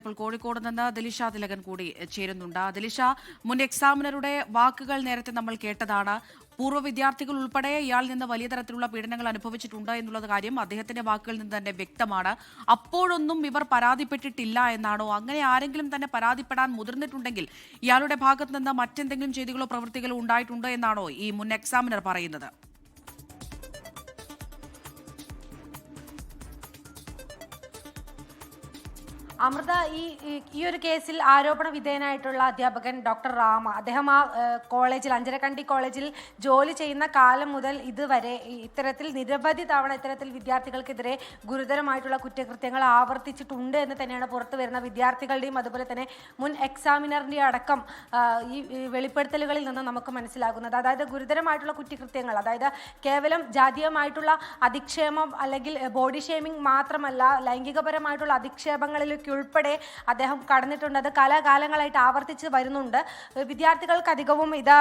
ഇപ്പോൾ കോഴിക്കോട് നിന്ന് ദിലിഷ തിലകൻ കൂടി ചേരുന്നുണ്ട്. ദിലിഷ, മുൻ എക്സാമിനറുടെ വാക്കുകൾ നേരത്തെ നമ്മൾ കേട്ടതാണ്. പൂർവ്വ വിദ്യാർത്ഥികൾ ഉൾപ്പെടെ ഇയാളിൽ നിന്ന് വലിയ തരത്തിലുള്ള പീഡനങ്ങൾ അനുഭവിച്ചിട്ടുണ്ട് എന്നുള്ള കാര്യം അദ്ദേഹത്തിന്റെ വാക്കുകളിൽ നിന്ന് തന്നെ വ്യക്തമാണ്. അപ്പോഴൊന്നും ഇവർ പരാതിപ്പെട്ടിട്ടില്ല എന്നാണോ? അങ്ങനെ ആരെങ്കിലും തന്നെ പരാതിപ്പെടാൻ മുതിർന്നിട്ടുണ്ടെങ്കിൽ ഇയാളുടെ ഭാഗത്ത് നിന്ന് മറ്റെന്തെങ്കിലും ചെയ്തികളോ പ്രവൃത്തികളോ ഉണ്ടായിട്ടുണ്ട് എന്നാണോ ഈ മുൻ എക്സാമിനർ പറയുന്നത്? അമൃത, ഈ ഒരു കേസിൽ ആരോപണ വിധേയനായിട്ടുള്ള അധ്യാപകൻ ഡോക്ടർ റാമ, അദ്ദേഹം ആ കോളേജിൽ, അഞ്ചരക്കണ്ടി കോളേജിൽ ജോലി ചെയ്യുന്ന കാലം മുതൽ ഇതുവരെ ഇത്തരത്തിൽ നിരവധി തവണ ഇത്തരത്തിൽ വിദ്യാർത്ഥികൾക്കെതിരെ ഗുരുതരമായിട്ടുള്ള കുറ്റകൃത്യങ്ങൾ ആവർത്തിച്ചിട്ടുണ്ട് എന്ന് തന്നെയാണ് പുറത്തു വരുന്ന വിദ്യാർത്ഥികളുടെയും അതുപോലെ തന്നെ മുൻ എക്സാമിനറിൻ്റെയും അടക്കം ഈ വെളിപ്പെടുത്തലുകളിൽ നിന്ന് നമുക്ക് മനസ്സിലാകുന്നത്. അതായത് ഗുരുതരമായിട്ടുള്ള കുറ്റകൃത്യങ്ങൾ, അതായത് കേവലം ജാതീയമായിട്ടുള്ള അധിക്ഷേപം അല്ലെങ്കിൽ ബോഡി ഷേമിംഗ് മാത്രമല്ല, ലൈംഗികപരമായിട്ടുള്ള അധിക്ഷേപങ്ങളിലേക്ക് ഉൾപ്പെടെ അദ്ദേഹം കടന്നിട്ടുണ്ട്. അത് കാലാകാലങ്ങളായിട്ട് ആവർത്തിച്ച് വരുന്നുണ്ട്. വിദ്യാർത്ഥികൾക്ക് അധികവും ഇത്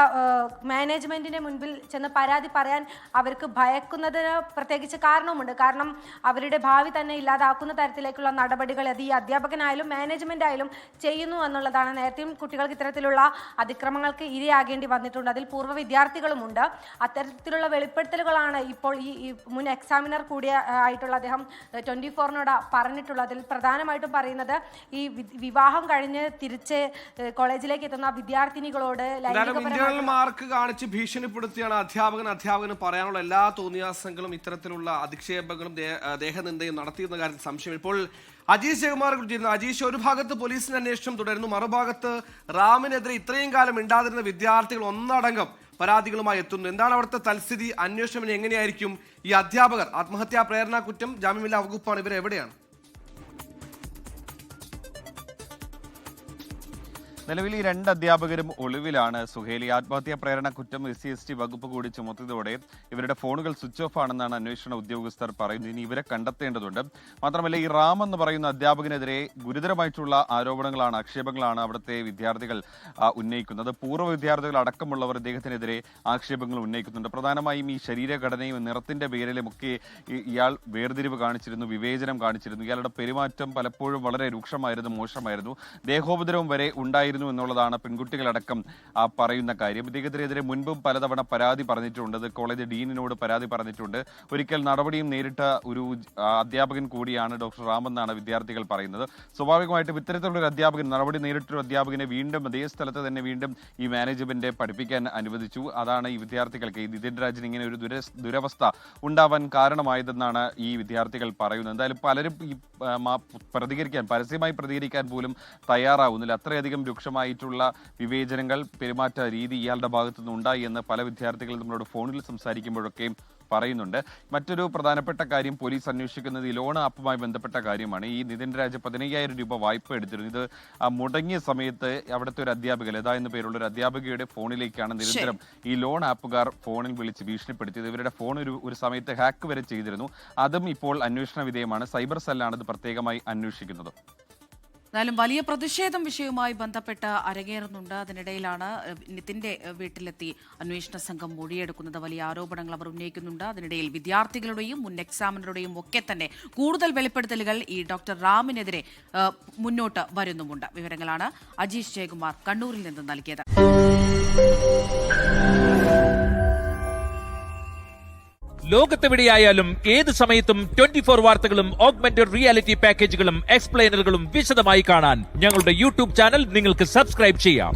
മാനേജ്മെന്റിന്റെ മുൻപിൽ ചെന്ന് പരാതി പറയാൻ അവർക്ക് ഭയക്കുന്നതിന് പ്രത്യേകിച്ച് കാരണവുമുണ്ട്. കാരണം അവരുടെ ഭാവി തന്നെ ഇല്ലാതാക്കുന്ന തരത്തിലേക്കുള്ള നടപടികൾ അത് ഈ അധ്യാപകനായാലും മാനേജ്മെന്റ് ആയാലും ചെയ്യുന്നു എന്നുള്ളതാണ്. നേരത്തെയും കുട്ടികൾക്ക് ഇത്തരത്തിലുള്ള അതിക്രമങ്ങൾക്ക് ഇരയാകേണ്ടി വന്നിട്ടുണ്ട്. അതിൽ പൂർവ്വ വിദ്യാർത്ഥികളുമുണ്ട്. അത്തരത്തിലുള്ള വെളിപ്പെടുത്തലുകളാണ് ഇപ്പോൾ ഈ മുൻ എക്സാമിനർ കൂടിയ ആയിട്ടുള്ള അദ്ദേഹം 24-നോട് പറഞ്ഞിട്ടുള്ളത്. അതിൽ പ്രധാനമായിട്ടും പറയുന്നത് ഈ വിവാഹം കഴിഞ്ഞ് തിരിച്ച് കോളേജിലേക്ക് എത്തുന്ന വിദ്യാർത്ഥിനികളോട് ഇന്റേണൽ മാർക്ക് കാണിച്ച് ഭീഷണിപ്പെടുത്തിയാണ് അധ്യാപകന് പറയാനുള്ള എല്ലാ തോന്നിയാസങ്ങളും ഇത്തരത്തിലുള്ള അധിക്ഷേപങ്ങളും ദേഹനിന്ദയും നടത്തിയെന്ന കാര്യത്തിൽ സംശയം. ഇപ്പോൾ അജീഷ് ജയകുമാർ കുറിച്ചിരുന്നു. അജീഷ്, ഒരു ഭാഗത്ത് പോലീസിന്റെ അന്വേഷണം തുടരുന്നു, മറുഭാഗത്ത് റാമിനെതിരെ ഇത്രയും കാലം മിണ്ടാതിരുന്ന വിദ്യാർത്ഥികൾ ഒന്നടങ്കം പരാതികളുമായി എത്തുന്നു. എന്താണ് അവിടുത്തെ തൽസ്ഥിതി? അന്വേഷണം എങ്ങനെയായിരിക്കും? ഈ അധ്യാപകർ ആത്മഹത്യാ പ്രേരണ കുറ്റം, ജാമ്യമില്ലാ വകുപ്പാണ്, ഇവരെവിടെയാണ്? നിലവിൽ ഈ രണ്ട് അധ്യാപകരും ഒളിവിലാണ്. സുഹേലി ആത്മഹത്യാ പ്രേരണ കുറ്റം SC/ST വകുപ്പ് കൂടി ചുമത്തിയതോടെ ഇവരുടെ ഫോണുകൾ സ്വിച്ച് ഓഫ് ആണെന്നാണ് അന്വേഷണ ഉദ്യോഗസ്ഥർ പറയുന്നത്. ഇനി ഇവരെ കണ്ടെത്തേണ്ടതുണ്ട്. മാത്രമല്ല, ഈ റാം എന്ന് പറയുന്ന അധ്യാപകനെതിരെ ഗുരുതരമായിട്ടുള്ള ആരോപണങ്ങളാണ്, ആക്ഷേപങ്ങളാണ് അവിടുത്തെ വിദ്യാർത്ഥികൾ ഉന്നയിക്കുന്നത്. പൂർവ്വ വിദ്യാർത്ഥികൾ അടക്കമുള്ളവർ ഇദ്ദേഹത്തിനെതിരെ ആക്ഷേപങ്ങൾ ഉന്നയിക്കുന്നുണ്ട്. പ്രധാനമായും ഈ ശരീരഘടനയും നിറത്തിന്റെ പേരിലുമൊക്കെ ഇയാൾ വേർതിരിവ് കാണിച്ചിരുന്നു, വിവേചനം കാണിച്ചിരുന്നു. ഇയാളുടെ പെരുമാറ്റം പലപ്പോഴും വളരെ രൂക്ഷമായിരുന്നു, മോശമായിരുന്നു. ദേഹോപദ്രവം വരെ ഉണ്ടായിരുന്നു എന്നുള്ളതാണ് പെൺകുട്ടികളടക്കം പറയുന്ന കാര്യം. ഇദ്ദേഹത്തിനെതിരെ മുൻപും പലതവണ പരാതി പറഞ്ഞിട്ടുണ്ട്. കോളേജ് ഡീനിനോട് പരാതി പറഞ്ഞിട്ടുണ്ട്. ഒരിക്കൽ നടപടിയും നേരിട്ട ഒരു അധ്യാപകൻ കൂടിയാണ് ഡോക്ടർ റാം എന്നാണ് വിദ്യാർത്ഥികൾ പറയുന്നത്. സ്വാഭാവികമായിട്ടും ഇത്തരത്തിലുള്ള ഒരു അധ്യാപകൻ, നടപടി നേരിട്ടൊരു അധ്യാപകനെ വീണ്ടും അതേ സ്ഥലത്ത് തന്നെ വീണ്ടും ഈ മാനേജ്മെന്റ് പഠിപ്പിക്കാൻ അനുവദിച്ചു. അതാണ് ഈ വിദ്യാർത്ഥികൾക്ക്, ഈ നിതിൻ രാജിന് ഇങ്ങനെ ഒരു ദുരവസ്ഥ ഉണ്ടാവാൻ കാരണമായതെന്നാണ് ഈ വിദ്യാർത്ഥികൾ പറയുന്നത്. എന്തായാലും പലരും ഈ പരസ്യമായി പ്രതികരിക്കാൻ പോലും തയ്യാറാവുന്നില്ല. അത്രയധികം രൂക്ഷമായിട്ടുള്ള വിവേചനങ്ങൾ, പെരുമാറ്റ രീതി ഇയാളുടെ ഭാഗത്തുനിന്ന് ഉണ്ടായി എന്ന് പല വിദ്യാർത്ഥികളും നമ്മളോട് ഫോണിൽ സംസാരിക്കുമ്പോഴൊക്കെ പറയുന്നുണ്ട്. മറ്റൊരു പ്രധാനപ്പെട്ട കാര്യം പോലീസ് അന്വേഷിക്കുന്നത് ഈ ലോൺ ആപ്പുമായി ബന്ധപ്പെട്ട കാര്യമാണ്. ഈ നിതിൻ രാജ് 15,000 രൂപ വായ്പ എടുത്തിരുന്നു. ഇത് മുടങ്ങിയ സമയത്ത് അവിടുത്തെ ഒരു അധ്യാപിക, ലത എന്ന പേരുള്ള ഒരു അധ്യാപികയുടെ ഫോണിലേക്കാണ് നിരന്തരം ഈ ലോൺ ആപ്പുകാർ ഫോണിൽ വിളിച്ച് ഭീഷണിപ്പെടുത്തിയത്. ഇവരുടെ ഫോൺ ഒരു സമയത്ത് ഹാക്ക് വരെ ചെയ്തിരുന്നു. അതും ഇപ്പോൾ അന്വേഷണ വിധേയമാണ്. സൈബർ സെല്ലാണ് ഇത് പ്രത്യേകമായി അന്വേഷിക്കുന്നത്. എന്നാലും വലിയ പ്രതിഷേധം വിഷയവുമായി ബന്ധപ്പെട്ട് അരങ്ങേറുന്നുണ്ട്. അതിനിടയിലാണ് നിതിന്റെ വീട്ടിലെത്തി അന്വേഷണ സംഘം മൊഴിയെടുക്കുന്നത്. വലിയ ആരോപണങ്ങൾ അവർ ഉന്നയിക്കുന്നുണ്ട്. അതിനിടയിൽ വിദ്യാർത്ഥികളുടെയും മുൻ എക്സാമിനറുടെയും ഒക്കെ തന്നെ കൂടുതൽ വെളിപ്പെടുത്തലുകൾ ഈ ഡോക്ടർ റാമിനെതിരെ മുന്നോട്ട് വരുന്നുമുണ്ട്. വിവരങ്ങളാണ് അജീഷ് ജയകുമാർ കണ്ണൂരിൽ നിന്ന് നൽകിയത്. ലോകത്തെവിടെയായാലും ഏത് സമയത്തും 24 വാർത്തകളും ഓഗ്മെന്റഡ് റിയാലിറ്റി പാക്കേജുകളും എക്സ്പ്ലെയിനറുകളും വിശദമായി കാണാൻ ഞങ്ങളുടെ YouTube ചാനൽ നിങ്ങൾക്ക് സബ്സ്ക്രൈബ് ചെയ്യാം.